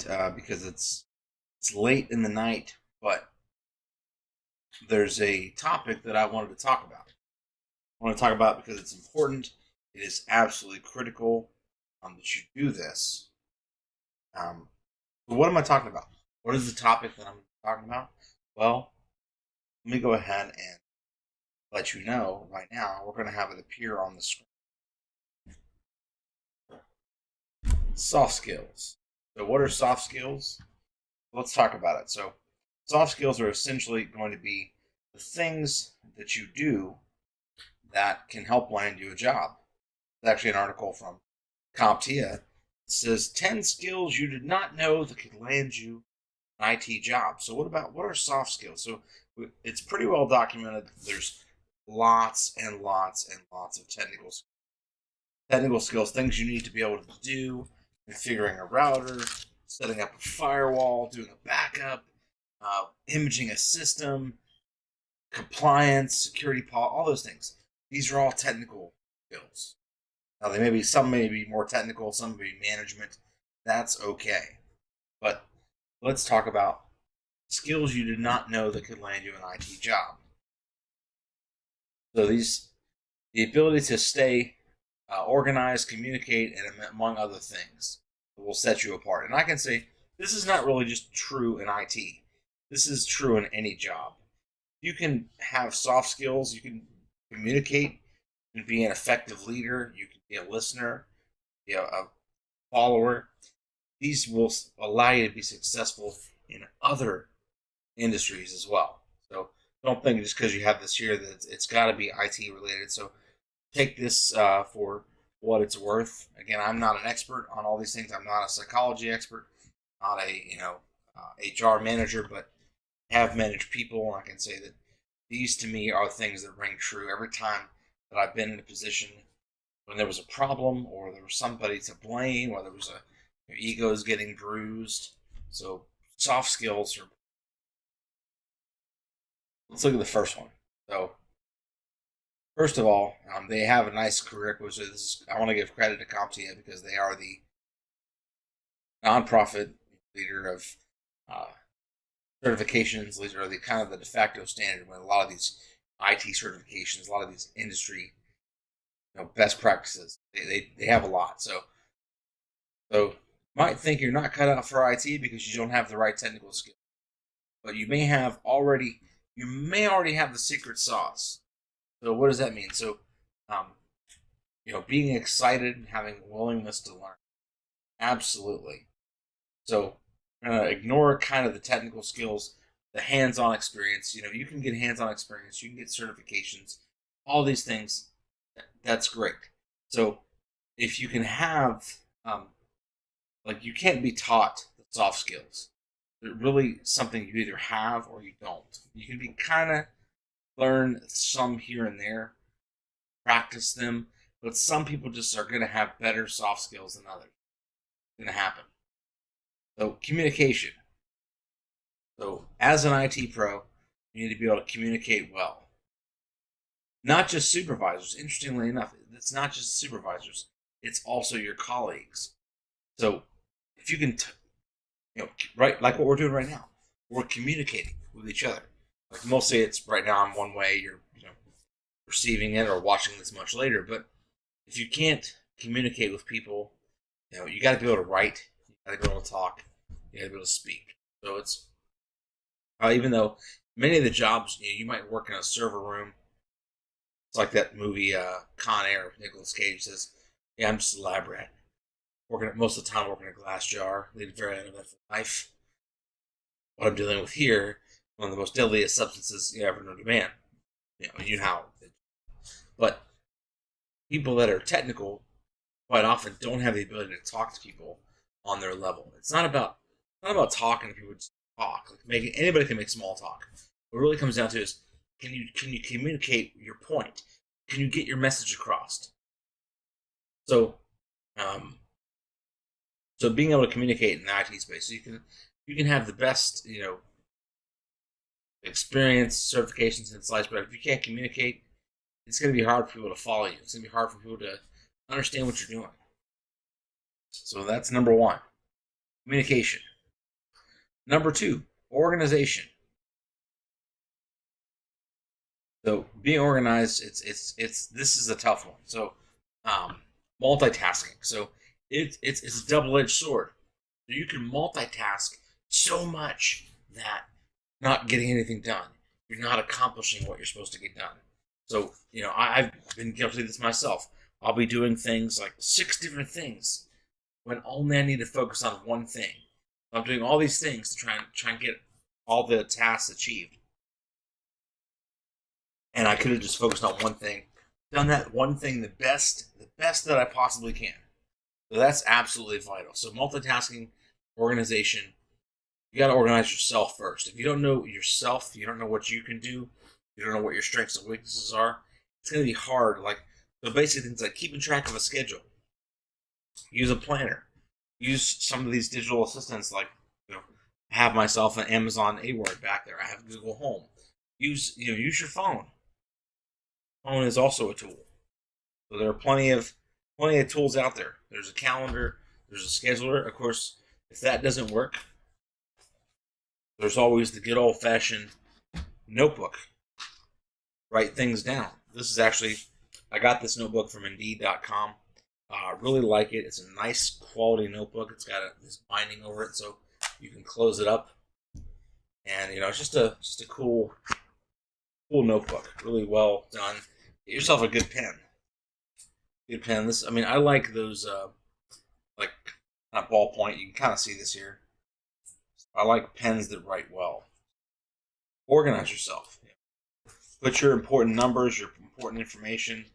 moment because it's late in the night, but there's a topic that I wanted to talk about. I want to talk about because it's important. It is absolutely critical that you do this. So what am I talking about? What is the topic that I'm talking about? Well, let me go ahead and let you know right now. We're going to have it appear on the screen. Soft skills. So what are soft skills? Let's talk about it. So soft skills are essentially going to be the things that you do that can help land you a job. It's actually an article from CompTIA. It says 10 skills you did not know that could land you an IT job. So what are soft skills? So it's pretty well documented. There's lots and lots and lots of technical skills, things you need to be able to do, configuring a router, setting up a firewall, doing a backup, imaging a system, compliance, security policy, all those things. These are all technical skills. Now, some may be more technical, some may be management. That's okay. But let's talk about skills you did not know that could land you an IT job. So the ability to stay organized, communicate, and among other things will set you apart. And I can say this is not really just true in IT. This is true in any job. You can have soft skills. You can communicate. You can be an effective leader. You can be a listener, be a follower. These will allow you to be successful in other industries as well. So don't think just because you have this here that it's got to be IT related. So take this for what it's worth. Again, I'm not an expert on all these things. I'm not a psychology expert, not a HR manager, but have managed people, and I can say that these to me are things that ring true every time that I've been in a position when there was a problem or there was somebody to blame or there was your ego is getting bruised. So soft skills are. Let's look at the first one. So first of all, they have a nice career. I want to give credit to CompTIA because they are the nonprofit leader of certifications. These are the kind of the de facto standard when a lot of these IT certifications, a lot of these industry best practices. They have a lot. So you might think you're not cut out for IT because you don't have the right technical skills, but you may already have the secret sauce. So what does that mean? So, being excited and having a willingness to learn. Absolutely. So, ignore kind of the technical skills, the hands-on experience. You can get hands-on experience. You can get certifications. All these things, that's great. So, if you can have, you can't be taught the soft skills. They're really something you either have or you don't. You can be kind of learn some here and there, practice them, but some people just are going to have better soft skills than others. It's going to happen. So communication. So as an IT pro, you need to be able to communicate well. Not just supervisors. Interestingly enough, it's not just supervisors. It's also your colleagues. So if you can, right, like what we're doing right now, we're communicating with each other. Like mostly it's right now I'm one way, you're receiving it or watching this much later. But if you can't communicate with people, you got to be able to write, you got to be able to talk, you got to be able to speak. So it's even though many of the jobs you might work in a server room. It's like that movie Con Air with Nicolas Cage says, "Yeah, I'm just a lab rat. Most of the time working in a glass jar, lead a very uneventful life. What I'm dealing with here, one of the most deadliest substances you ever know to man. You know how. But people that are technical quite often don't have the ability to talk to people on their level. It's not about talking to people. Just talk. Anybody can make small talk. What it really comes down to is can you communicate your point? Can you get your message across? So, being able to communicate in the IT space, so you can have the best experience, certifications, and slides, but if you can't communicate, it's going to be hard for people to follow you. It's going to be hard for people to understand what you're doing. So that's number one. Communication. Number 2, organization. So being organized, this is a tough one. So multitasking. So it's a double-edged sword. You can multitask so much that you're not getting anything done. You're not accomplishing what you're supposed to get done. So, I've been guilty of this myself. I'll be doing things like 6 different things when only I need to focus on one thing. I'm doing all these things to try and get all the tasks achieved. And I could have just focused on one thing, done that one thing the best that I possibly can. So that's absolutely vital. So multitasking, organization, you got to organize yourself first. If you don't know yourself, you don't know what you can do, you don't know what your strengths and weaknesses are, it's going to be hard. So basically things like keeping track of a schedule. Use a planner. Use some of these digital assistants like, I have myself an Amazon AWord back there. I have Google Home. Use your phone. Phone is also a tool. So there are plenty of tools out there. There's a calendar, there's a scheduler. Of course, if that doesn't work, there's always the good old-fashioned notebook. Write things down. This is actually, I got this notebook from Indeed.com. Really like it. It's a nice quality notebook. It's got this binding over it, so you can close it up. And it's just a cool notebook. Really well done. Get yourself a good pen. Good pen. I like those like kind of ballpoint. You can kind of see this here. I like pens that write well. Organize yourself. Put your important numbers, your important information.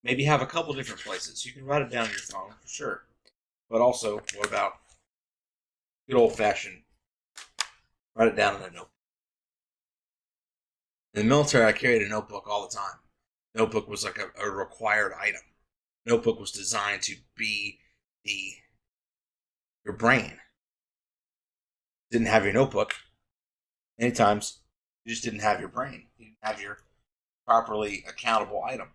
Maybe have a couple different places. You can write it down on your phone for sure. But also, what about good old-fashioned? Write it down in a notebook. In the military, I carried a notebook all the time. Notebook was like a required item. Notebook was designed to be your brain. Didn't have your notebook. Many times, you just didn't have your brain. You didn't have your properly accountable item.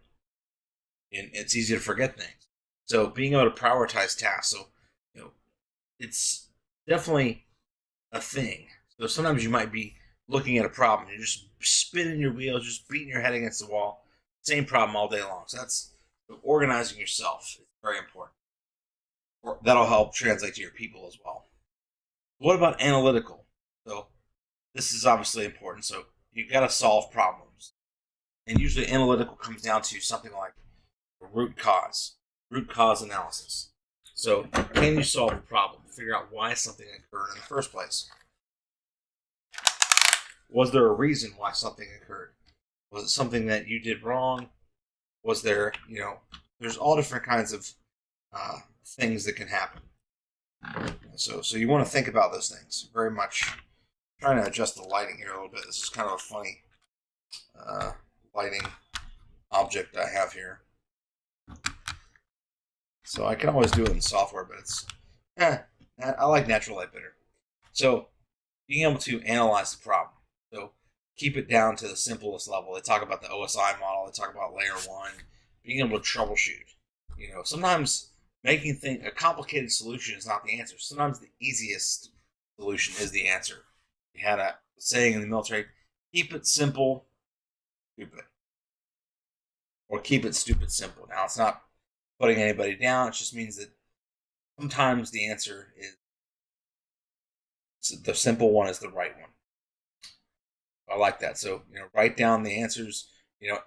And it's easy to forget things. So being able to prioritize tasks. So, it's definitely a thing. So sometimes you might be looking at a problem. You're just spinning your wheels, just beating your head against the wall. Same problem all day long. So that's organizing yourself. It's very important. That'll help translate to your people as well. What about analytical? So this is obviously important. So you've got to solve problems. And usually analytical comes down to something like root cause analysis. So can you solve a problem? Figure out why something occurred in the first place. Was there a reason why something occurred? Was it something that you did wrong? Was there, there's all different kinds of things that can happen. So you want to think about those things very much. I'm trying to adjust the lighting here a little bit. This is kind of a funny lighting object I have here. So I can always do it in software, but I like natural light better. So being able to analyze the problem. So keep it down to the simplest level. They talk about the OSI model. They talk about layer 1. Being able to troubleshoot. Sometimes making a complicated solution is not the answer. Sometimes the easiest solution is the answer. We had a saying in the military, keep it simple, stupid. Or keep it stupid simple. Now, it's not putting anybody down. It just means that sometimes the answer is the simple one is the right one. I like that. So, write down the answers,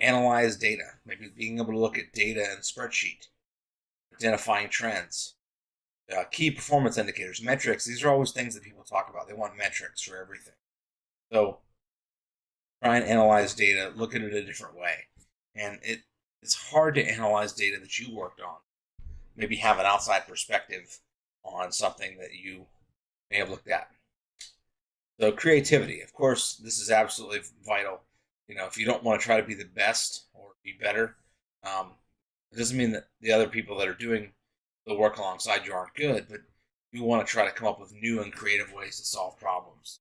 analyze data. Maybe being able to look at data in a spreadsheet. Identifying trends. Key performance indicators. Metrics. These are always things that people talk about. They want metrics for everything. So, try and analyze data. Look at it a different way. And it's hard to analyze data that you worked on. Maybe have an outside perspective on something that you may have looked at. So creativity, of course, this is absolutely vital. If you don't want to try to be the best or be better, it doesn't mean that the other people that are doing the work alongside you aren't good, but you want to try to come up with new and creative ways to solve problems.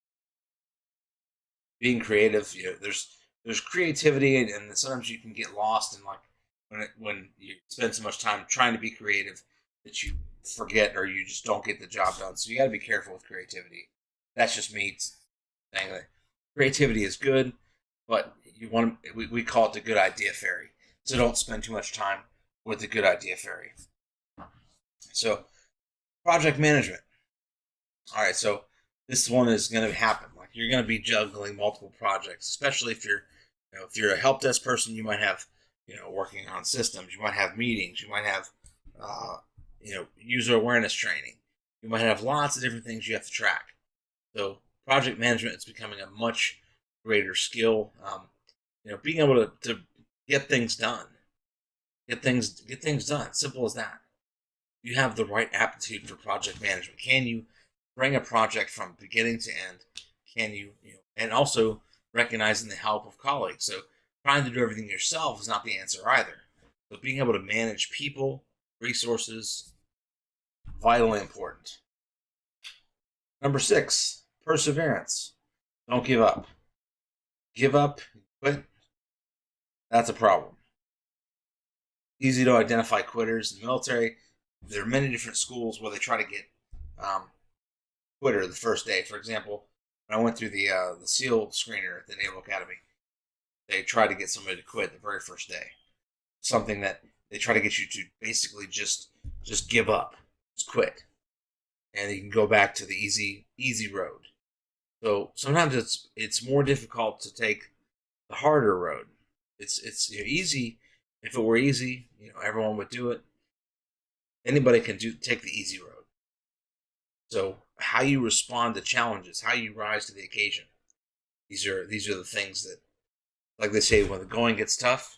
Being creative, there's creativity, and sometimes you can get lost in when you spend so much time trying to be creative that you forget or you just don't get the job done. So you got to be careful with creativity. That's just me saying that creativity is good, but you want to, we call it the good idea fairy. So don't spend too much time with the good idea fairy. So project management. All right, so this one is going to happen. Like you're going to be juggling multiple projects, especially if you're a help desk person. You might have working on systems. You might have meetings. You might have user awareness training. You might have lots of different things you have to track. So project management is becoming a much greater skill. Being able to get things done, get things done. Simple as that. You have the right aptitude for project management. Can you bring a project from beginning to end? Can you, and also recognizing the help of colleagues. So trying to do everything yourself is not the answer either. But being able to manage people, resources, vitally important. Number 6, perseverance. Don't give up. Give up, quit. That's a problem. Easy to identify quitters in the military. There are many different schools where they try to get quitter the first day. For example, when I went through the SEAL screener at the Naval Academy, they tried to get somebody to quit the very first day. Something that they try to get you to basically just give up, just quit, and you can go back to the easy road. So sometimes it's more difficult to take the harder road. It's easy. If it were easy, everyone would do it. Anybody can take the easy road. So how you respond to challenges, how you rise to the occasion. These are the things that, like they say, when the going gets tough,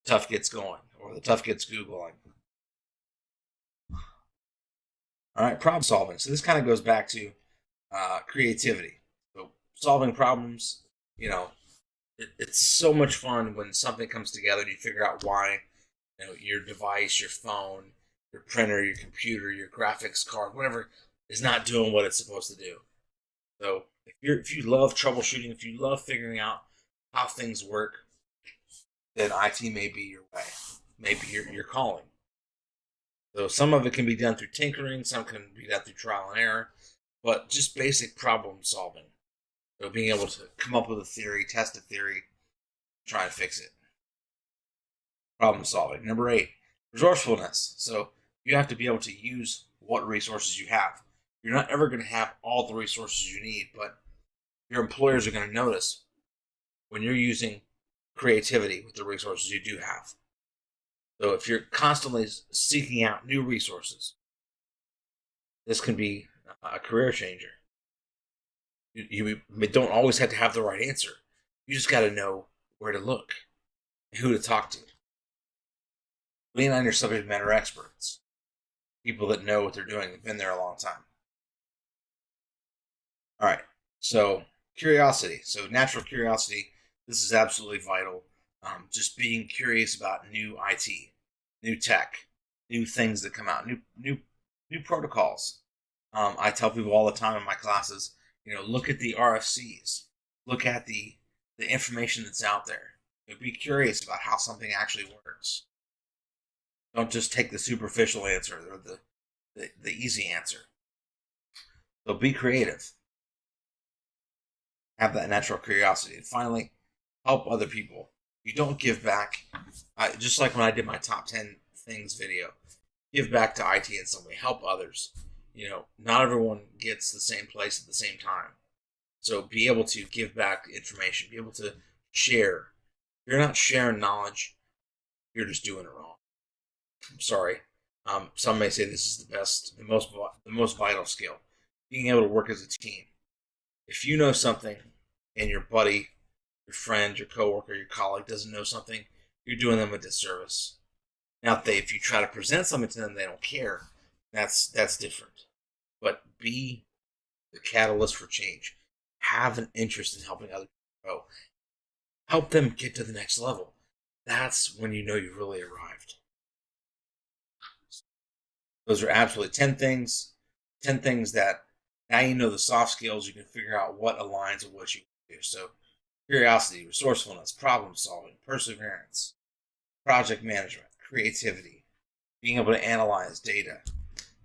tough gets going, or the tough gets Googling. All right, problem solving. So this kind of goes back to creativity. So solving problems, it's so much fun when something comes together and you figure out why, your device, your phone, your printer, your computer, your graphics card, whatever, is not doing what it's supposed to do. So if you love troubleshooting, if you love figuring out how things work, then IT may be your way, maybe your calling. So some of it can be done through tinkering, some can be done through trial and error, but just basic problem solving. So being able to come up with a theory, test a theory, try and fix it. Problem solving. Number 8, resourcefulness. So you have to be able to use what resources you have. You're not ever going to have all the resources you need, but your employers are going to notice when you're using creativity with the resources you do have. So if you're constantly seeking out new resources, this can be a career changer. You don't always have to have the right answer. You just got to know where to look and who to talk to. Lean on your subject matter experts, people that know what they're doing, have been there a long time. All right, so curiosity. So natural curiosity, this is absolutely vital. Just being curious about new IT, new tech, new things that come out, new protocols. I tell people all the time in my classes, look at the RFCs, look at the information that's out there. Be curious about how something actually works. Don't just take the superficial answer or the easy answer. So be creative. Have that natural curiosity. And finally, help other people. You don't give back. Just like when I did my top 10 things video, give back to IT in some way. Help others. Not everyone gets the same place at the same time. So be able to give back information. Be able to share. If you're not sharing knowledge, you're just doing it wrong. I'm sorry. Some may say this is the most vital skill. Being able to work as a team. If you know something and your buddy, your friend, your coworker, your colleague doesn't know something, you're doing them a disservice. Now, if you try to present something to them, they don't care. That's different. But be the catalyst for change. Have an interest in helping other people grow. Help them get to the next level. That's when you know you've really arrived. Those are absolutely 10 things. 10 things that now you know the soft skills. You can figure out what aligns with what you do. So curiosity, resourcefulness, problem solving, perseverance, project management, creativity, being able to analyze data,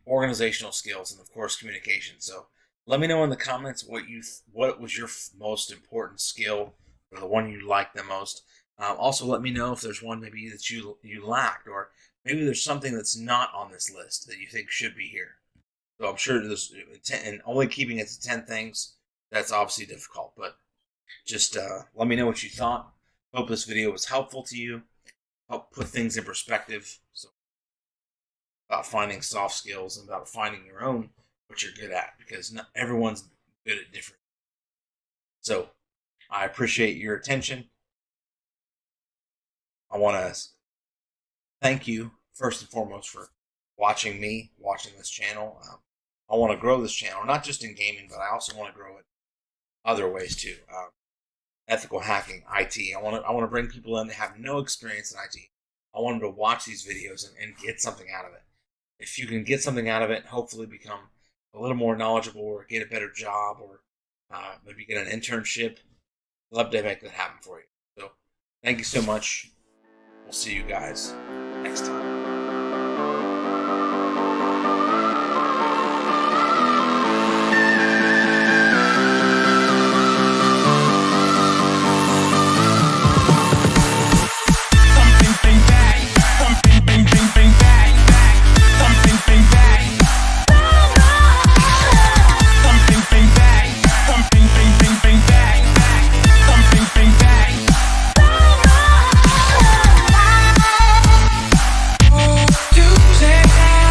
organizational skills, and of course communication. So let me know in the comments what was your most important skill, or the one you liked the most. Also, let me know if there's one maybe that you lacked, or maybe there's something that's not on this list that you think should be here. So I'm sure there's and only keeping it to 10 things, that's obviously difficult, but just let me know what you thought. Hope this video was helpful to you. Help put things in perspective. So about finding soft skills and about finding your own what you're good at, because not everyone's good at different. So I appreciate your attention. I want to thank you first and foremost for watching this channel. I want to grow this channel, not just in gaming, but I also want to grow it other ways too. Ethical hacking, IT. I want to bring people in that have no experience in IT. I want them to watch these videos and get something out of it. If you can get something out of it, hopefully become a little more knowledgeable, or get a better job, or maybe get an internship, I'd love to make that happen for you. So thank you so much. We'll see you guys next time.